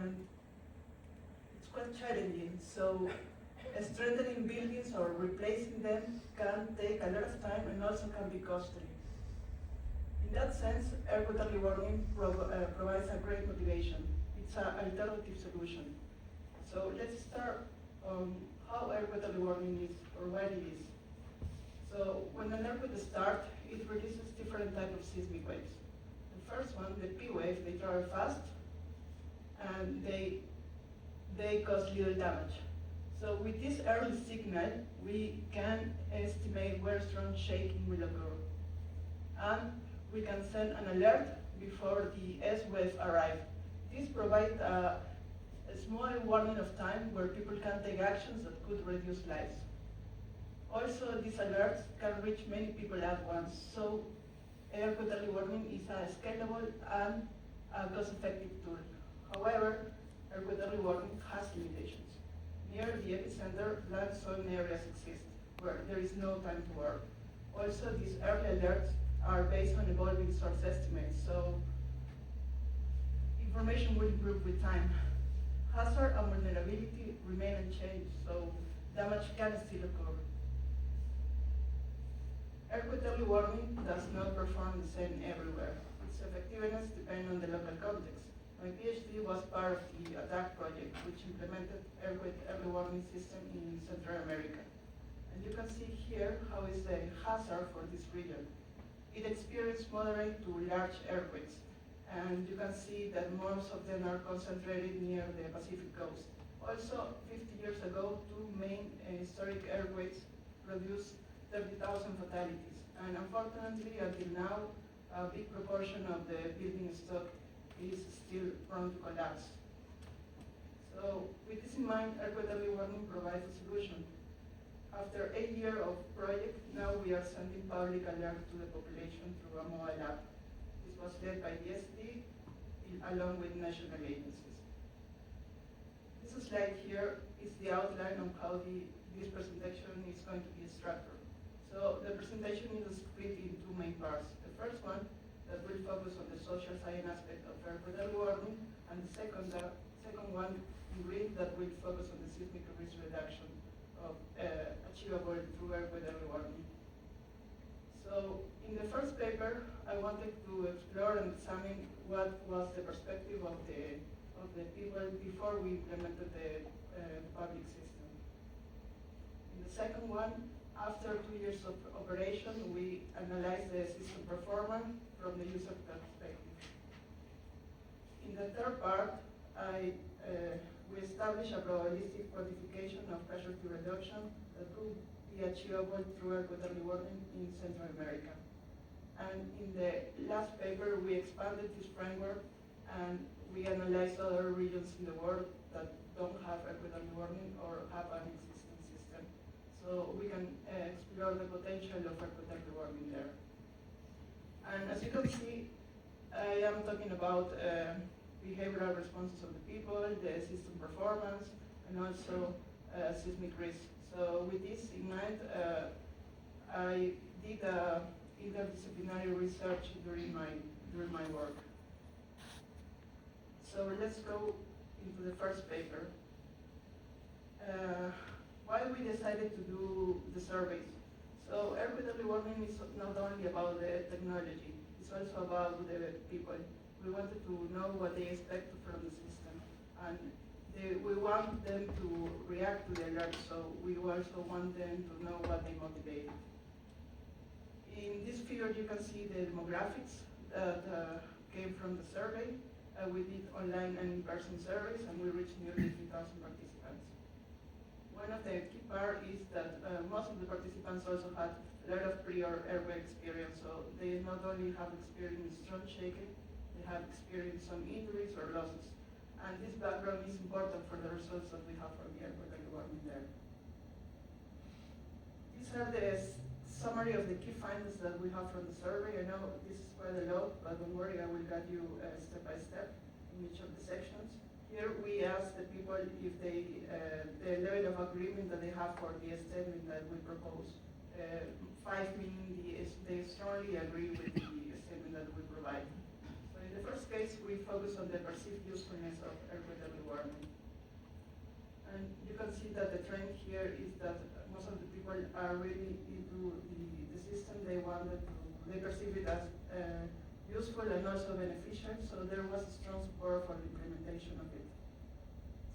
and it's quite challenging. So strengthening buildings or replacing them can take a lot of time and also can be costly. In that sense, air quality warning provides a great motivation. It's an alternative solution. So let's start on how air quality warning is or what it is. So when an earthquake starts, it releases different types of seismic waves. The first one, the P wave, they travel fast and they cause little damage. So with this early signal, we can estimate where strong shaking will occur. And we can send an alert before the S wave arrives. This provides a small warning of time where people can take actions that could reduce lives. Also, these alerts can reach many people at once, so air quality warning is a scalable and a cost-effective tool. However, air quality warning has limitations. Near the epicenter, land-zone areas exist, where there is no time to work. Also, these early alerts are based on evolving source estimates, so information will improve with time. Hazard and vulnerability remain unchanged, so damage can still occur. Air quality warning does not perform the same everywhere. Its effectiveness depends on the local context. My PhD was part of the ATTACK project, which implemented early warning system in Central America. And you can see here how is the hazard for this region. It experienced moderate to large earthquakes, and you can see that most of them are concentrated near the Pacific coast. Also, 50 years ago, two main historic earthquakes produced 30,000 fatalities, and unfortunately, until now, a big proportion of the building stock is still prone to collapse. So, with this in mind, air quality warning provides a solution. After 8 years of project, now we are sending public alert to the population through a mobile app. This was led by the SD along with national agencies. This slide here is the outline of how this presentation is going to be structured. So the presentation is split in two main parts. The first one that will focus on the social science aspect of air quality warning, and the second one in green that will focus on the seismic risk reduction of achievable through air quality warning. So in the first paper, I wanted to explore and examine what was the perspective of the people before we implemented the public system. In the second one, after 2 years of operation, we analyzed the system performance from the user perspective. In the third part, we established a probabilistic quantification of casualty reduction that could be achievable through air quality warning in Central America. And in the last paper, we expanded this framework and we analyzed other regions in the world that don't have air quality warning or have an existing system. So we can explore the potential of air quality warning there. And as you can see, I am talking about behavioral responses of the people, the system performance, and also seismic risk. So with this in mind, I did interdisciplinary research during my work. So let's go into the first paper. Why we decided to do the surveys? So air quality warning is not only about the technology, it's also about the people. We wanted to know what they expect from the system, and we want them to react to the alert, so we also want them to know what they motivate. In this figure, you can see the demographics that came from the survey. We did online and in-person surveys, and we reached nearly 3,000 participants. One of the key part is that most of the participants also had a lot of prior earthquake experience, so they not only have experienced strong shaking, they have experienced some injuries or losses. And this background is important for the results that we have from the air quality warning there. These are the summary of the key findings that we have from the survey. I know this is quite a lot, but don't worry, I will guide you step by step in each of the sections. Here we ask the people if they, the level of agreement that they have for the statement that we propose. 5 meaning they strongly agree with the statement that we provide. So in the first case, we focus on the perceived usefulness of air quality And you can see that the trend here is that most of the people are really into the system. They perceive it as useful and also beneficial, so there was a strong support for the implementation of it.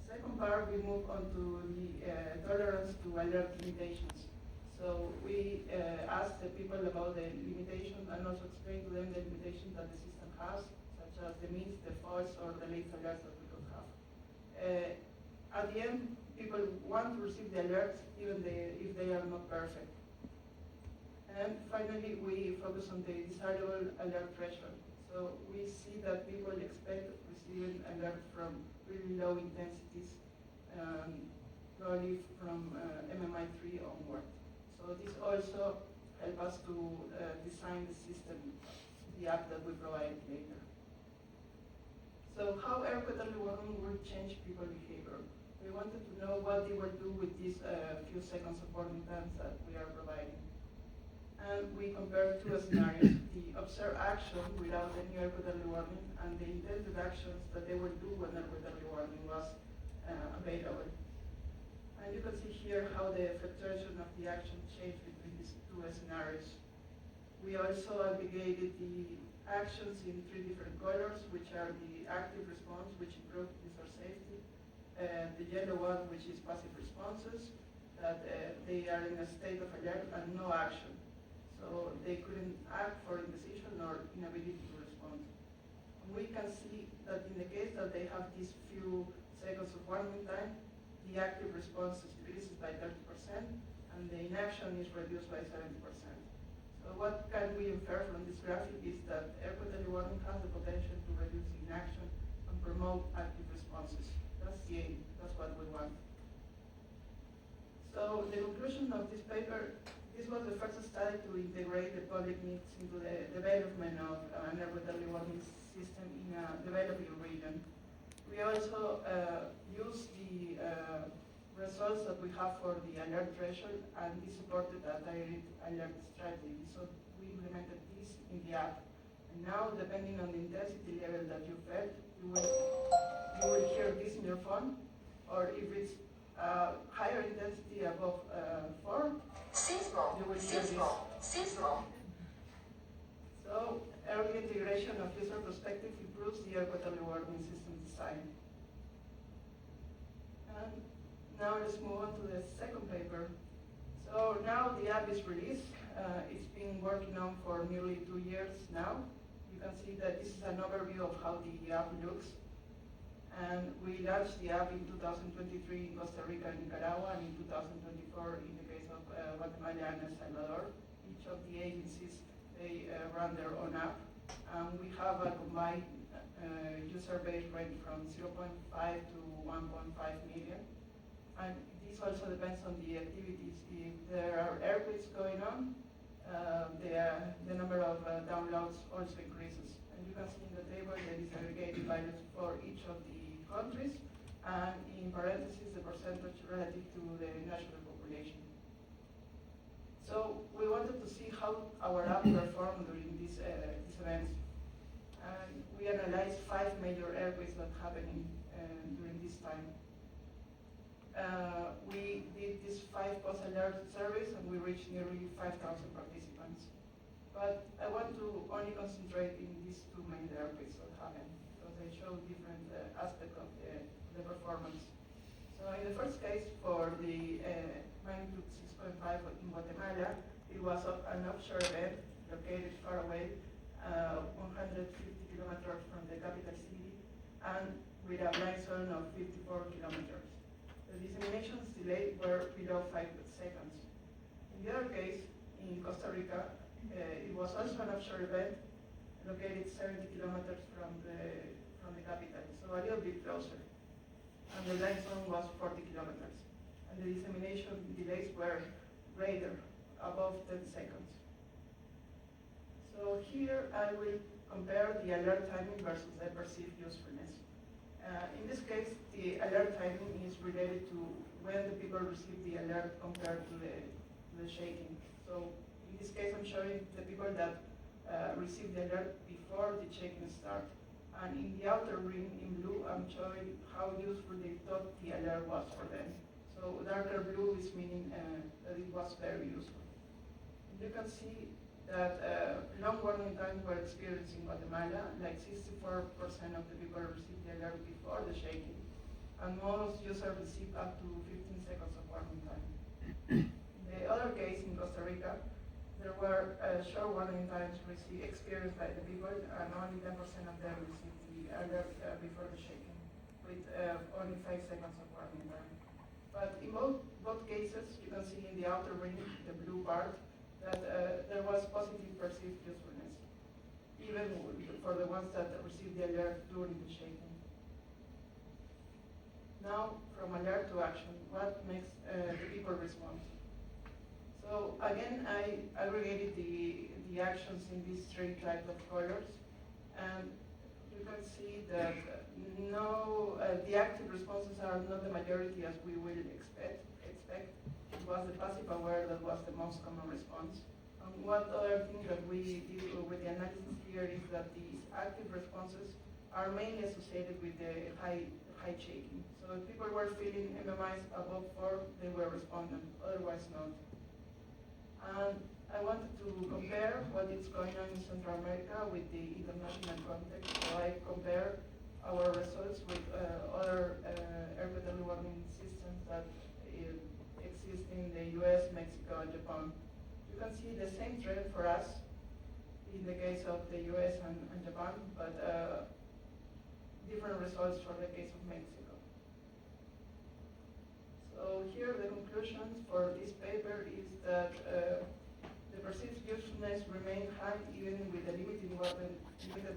Second part, we move on to the tolerance to alert limitations. So we asked the people about the limitations and also explained to them the limitations that the system has, such as the miss, the false, or the late alerts that we could have. At the end, people want to receive the alerts even if they are not perfect. And finally, we focus on the desirable alert threshold. So we see that people expect receiving alert from really low intensities, probably from MMI 3 onward. So this also helps us to design the system, the app that we provide later. So how air quality warning will change people's behavior? We wanted to know what they will do with these few seconds of warning times that we are providing. And we compared two scenarios, the observed action without any air quality warning and the intended actions that they will do when air quality warning was available. And you can see here how the fluctuation of the action changed between these two scenarios. We also aggregated the actions in three different colors, which are the active response, which improves user safety, the yellow one, which is passive responses, that they are in a state of alert and no action. So they couldn't act for indecision or inability to respond. And we can see that in the case that they have these few seconds of warning time, the active response increases by 30% and the inaction is reduced by 70%. So what can we infer from this graphic is that air quality warning has the potential to reduce inaction and promote active responses. That's the aim, that's what we want. So the conclusion of this paper, this was the first study to integrate the public needs into the development of an air quality warning system in a developing region. We also used the results that we have for the alert threshold, and we supported a direct alert strategy. So we implemented this in the app. And now, depending on the intensity level that you felt, you will hear this in your phone, or if it's higher intensity above 4, you will hear this. So early integration of user perspective improves the air quality warning system design. And now let's move on to the second paper. So now the app is released. It's been working on for nearly 2 years now. You can see that this is an overview of how the app looks. And we launched the app in 2023 in Costa Rica and Nicaragua, and in 2024 in the case of Guatemala and El Salvador. Each of the agencies, they run their own app. We have a combined user base range from 0.5 to 1.5 million. And this also depends on the activities. If there are airplanes going on, the number of downloads also increases. And you can see in the table the disaggregated values for each of the countries, and in parentheses the percentage relative to the national population. So we wanted to see how our app performed during these events. And we analyzed 5 major airways that happened during this time. We did this 5 post-alert surveys and we reached nearly 5,000 participants. But I want to only concentrate in these 2 main airways that happened, because they show different aspects of the performance. So in the first case, for the magnitude 6.5 in Guatemala, it was an offshore event located far away, 150 kilometers from the capital city, and with a blind zone of 54 kilometers. The disseminations delay were below 5 seconds. In the other case, in Costa Rica, it was also an offshore event located 70 kilometers from the capital, so a little bit closer. And the blind zone was 40 kilometers. And the dissemination delays were greater, above 10 seconds. So here I will compare the alert timing versus the perceived usefulness. In this case, the alert timing is related to when the people receive the alert compared to the shaking. So in this case, I'm showing the people that receive the alert before the shaking starts. And in the outer ring in blue, I'm showing how useful they thought the alert was for them. So darker blue is meaning that it was very useful. You can see that long warning times were experienced in Guatemala, like 64% of the people received the alert before the shaking, and most users received up to 15 seconds of warning time. The other case in Costa Rica, there were short warning times experienced by the people, and only 10% of them received the alert before the shaking, with only 5 seconds of warning time. But in both cases, you can see in the outer ring, the blue part, that there was positive perceived usefulness, even for the ones that received the alert during the shaking. Now, from alert to action, what makes the people respond? So again, I aggregated the actions in these three types of colors, and you can see that the active responses are not the majority as we will expect. It was the passive aware that was the most common response. And one other thing that we did with the analysis here is that these active responses are mainly associated with the high shaking. So if people were feeling MMIs above 4, they were responding, otherwise not. And I wanted to compare what is going on in Central America with the international context. So I compare our results with other air quality warning systems that exist in the US, Mexico, and Japan. You can see the same trend for us in the case of the US and Japan, but different results for the case of Mexico. So here the conclusions for this paper is that the perceived usefulness remained high even with the limited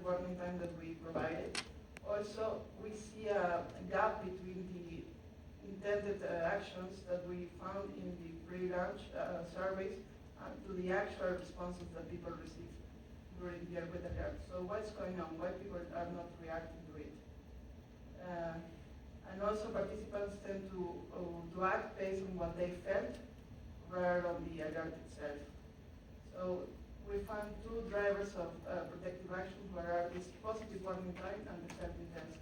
warning time that we provided. Also, we see a gap between the intended actions that we found in the pre-launch surveys to the actual responses that people received during the air quality alert. So what's going on? Why people are not reacting to it? And also participants tend to act based on what they felt rather than the alert itself. So we found two drivers of protective action, where are this positive warning time and the self-intensities.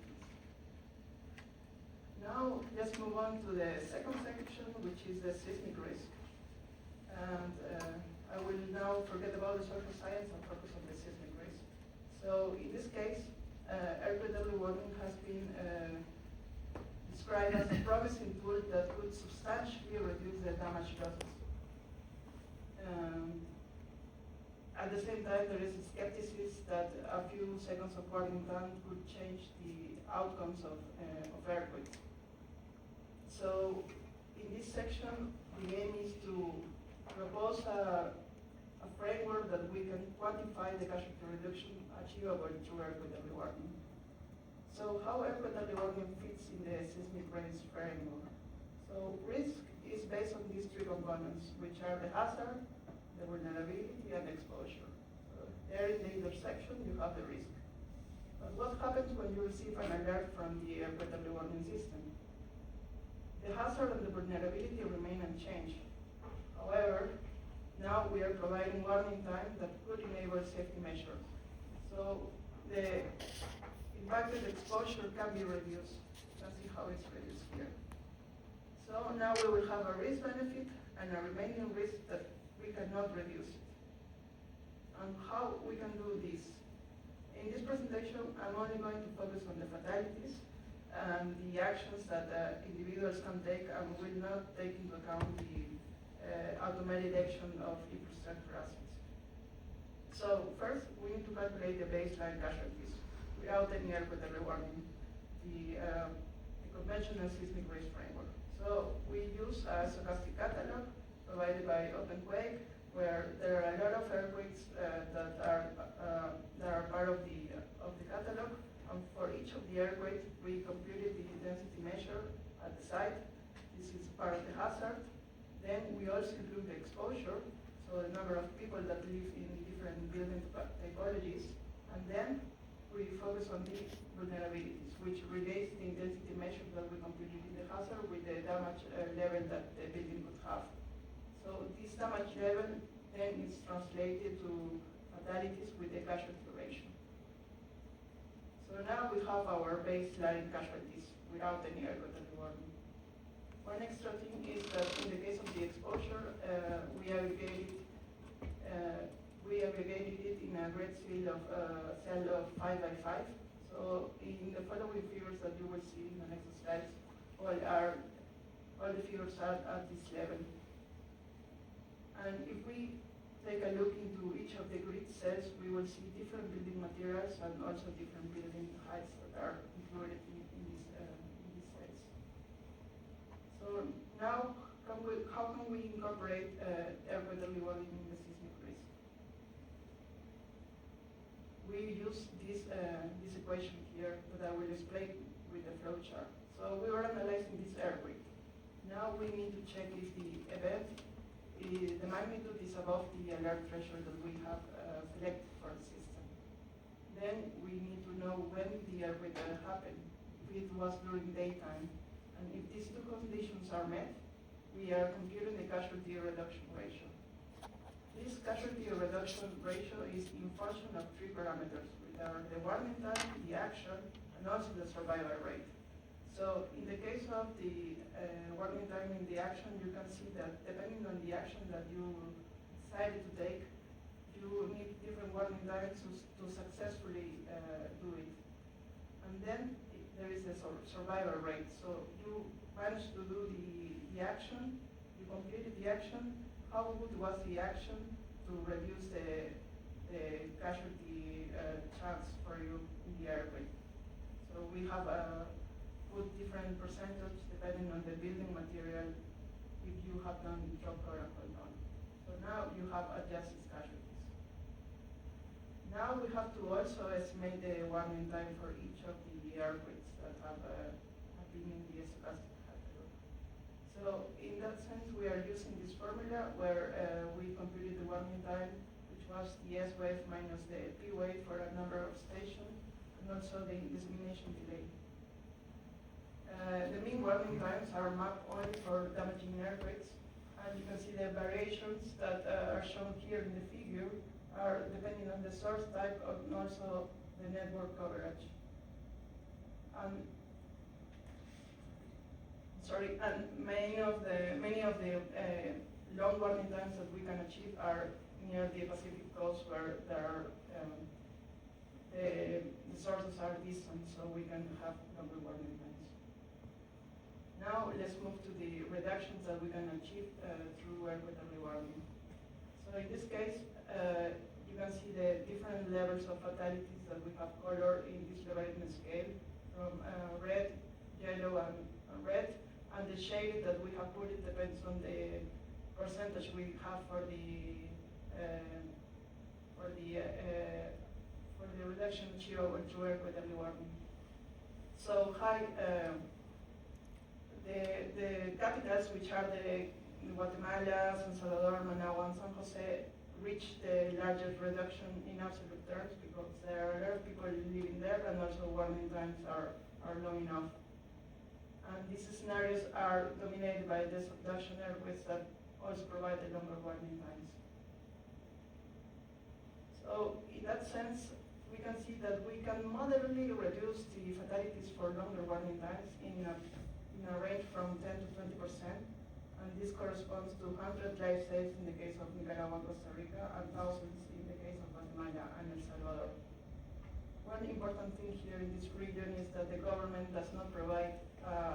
Now let's move on to the second section, which is the seismic risk. And I will now forget about the social science and focus on the seismic risk. So in this case, air quality warning has been described as a promising tool that could substantially reduce the damage losses. At the same time, there is skepticism that a few seconds of warning time could change the outcomes of earthquakes. So in this section, the aim is to propose a framework that we can quantify the casualty reduction achievable through air quality warning. So how air quality warning fits in the seismic risk framework? So risk is based on these three components, which are the hazard, the vulnerability, and exposure. So there in the intersection, you have the risk. But what happens when you receive an alert from the air quality warning system? The hazard and the vulnerability remain unchanged. However, now we are providing warning time that could enable safety measures. So the impacted exposure can be reduced. You can see how it's reduced here. So now we will have a risk benefit and a remaining risk that we cannot reduce it. And how we can do this? In this presentation, I'm only going to focus on the fatalities and the actions that individuals can take, and will not take into account the automated action of infrastructure assets. So first, we need to calculate the baseline casualties without any air quality warning, the conventional seismic risk framework. So we use a stochastic catalog provided by OpenQuake, where there are a lot of earthquakes that are part of the catalog. And for each of the earthquakes, we computed the intensity measure at the site. This is part of the hazard. Then we also include the exposure, so the number of people that live in different building typologies. And then we focus on the vulnerabilities, which relates the intensity measure that we computed in the hazard with the damage level that the building could have. So this damage level then is translated to fatalities with the casualty ratio. So So now we have our baseline casualties without any air quality warning. One extra thing is that in the case of the exposure, we aggregated it in a grid cell of 5 by 5. So in the following figures that you will see in the next slides, all the figures are at this level. And if we take a look into each of the grid cells, we will see different building materials and also different building heights that are included in these cells. So now, how can we incorporate air quality warning in the seismic risk? We use this equation here that I will explain with the flowchart. So we were analyzing this earthquake. Now we need to check if the event, the magnitude is above the alert threshold that we have selected for the system. Then we need to know when the earthquake happened, if it was during daytime. And if these two conditions are met, we are computing the casualty reduction ratio. This casualty reduction ratio is in function of three parameters, which are the warning time, the action, and also the survival rate. So in the case of the warning time in the action, you can see that depending on the action that you decided to take, you need different warning times to successfully do it. And then there is a survival rate. So you managed to do the action, you completed the action. How good was the action to reduce the casualty chance for you in the earthquake? So we have put different percentage depending on the building material if you have done drop core and hold on. So now you have adjusted casualties. Now we have to also estimate the warning time for each of the earthquakes that have been in the stochastic category. So in that sense, we are using this formula where we computed the warning time, which was the S wave minus the P wave for a number of stations, and also the dissemination delay. The mean warning times are mapped only for damaging earthquakes, and you can see the variations that are shown here in the figure are depending on the source type and also the network coverage. And many of the long warning times that we can achieve are near the Pacific coast, where there are the sources are distant, so we can have longer warning times. Now let's move to the reductions that we can achieve through air quality warning. So in this case, you can see the different levels of fatalities that we have colored in this logarithmic scale from red, yellow, and red. And the shade that we have put, it depends on the percentage we have for the reduction through air quality warning. So high. The capitals, which are the Guatemala, San Salvador, Managua, and San Jose, reach the largest reduction in absolute terms because there are a lot of people living there, and also warning times are long enough. And these scenarios are dominated by the subduction earthquakes that also provide the longer warning times. So in that sense, we can see that we can moderately reduce the fatalities for longer warning times in a range from 10 to 20%, and this corresponds to 100 life saves in the case of Nicaragua and Costa Rica, and thousands in the case of Guatemala and El Salvador. One important thing here in this region is that the government does not provide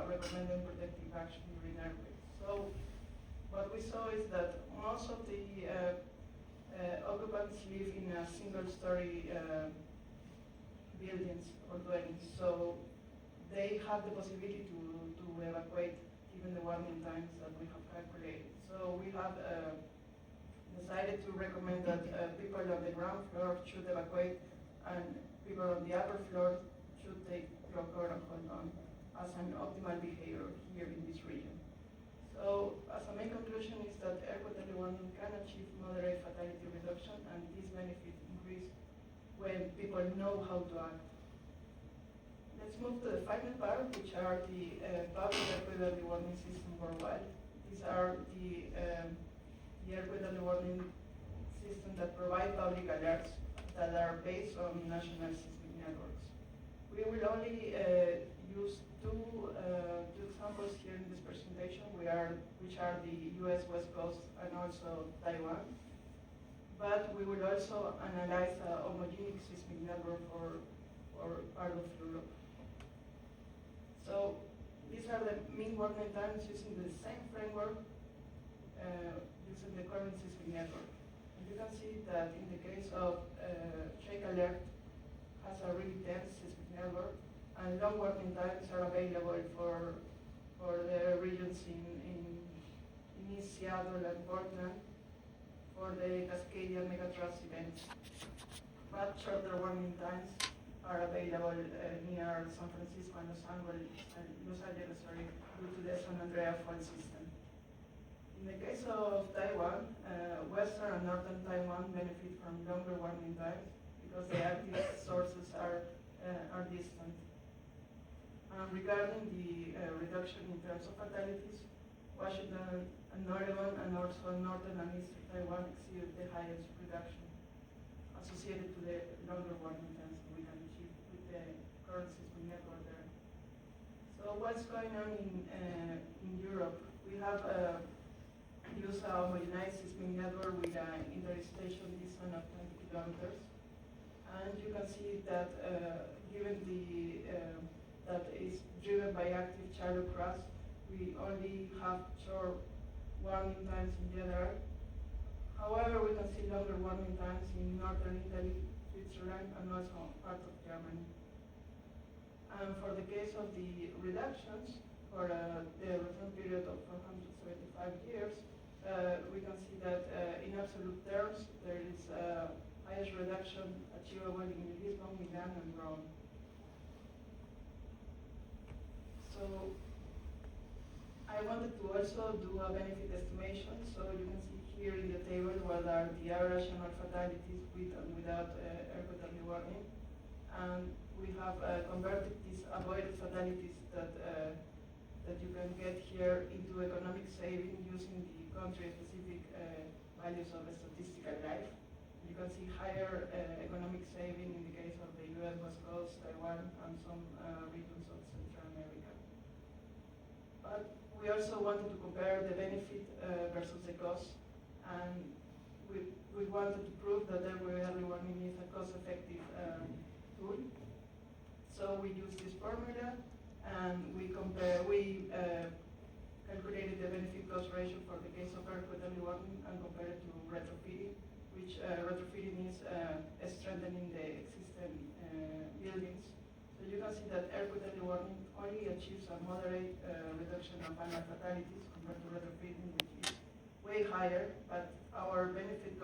recommended protective action during earthquakes. So what we saw is that most of the occupants live in a single-story buildings or dwellings. So they have the possibility to evacuate given the warning times that we have calculated. So we have decided to recommend that people on the ground floor should evacuate and people on the upper floor should take drop core and hold on as an optimal behavior here in this region. So as a main conclusion is that air quality warning can achieve moderate fatality reduction, and this benefit increase when people know how to act. Let's move to the final part, which are the public air quality warning system worldwide. These are the air quality warning system that provide public alerts that are based on national seismic networks. We will only use two examples here in this presentation, which are the US West Coast and also Taiwan. But we will also analyze a homogeneous seismic network for part of Europe. So these are the mean working times using the same framework, using the current seismic network. And you can see that in the case of Shake Alert, has a really dense seismic network, and long working times are available for the regions in East Seattle and Portland for the Cascadia megatrust events. But shorter warning times are available near San Francisco and Los Angeles, due to the San Andreas fault system. In the case of Taiwan, western and northern Taiwan benefit from longer warning times because the active sources are distant. Regarding the reduction in terms of fatalities, Washington and Oregon and also northern and eastern Taiwan exceed the highest reduction associated to the longer warning times that we can achieve with the current seismic network there. So what's going on in Europe? We have used a homogenized seismic network with an interstation distance of 20 kilometers. And you can see that given that is driven by active shallow crust, we only have short warming times in general. However, we can see longer warming times in northern Italy, Switzerland, and also part of Germany. And for the case of the reductions, for the return period of 475 years, we can see that in absolute terms, there is highest reduction achievable in Lisbon, Milan, and Rome. So I wanted to also do a benefit estimation. So you can see here in the table what are the average annual fatalities with and without earthquake early warning. And we have converted these avoided fatalities that you can get here into economic saving using the country-specific values of statistical life. You can see higher economic saving in the case of the US West Coast, Taiwan, and some regions of Central America. But we also wanted to compare the benefit versus the cost, and we wanted to prove that airway early warning is a cost-effective tool. So we used this formula, and we calculated the benefit-cost ratio for the case of earthquake early warning and compared it to retrofitting, which retrofitting is strengthening the existing buildings. So you can see that earthquake early warning only achieves a moderate reduction of annual fatalities compared to retrofitting, which is way higher, but our benefit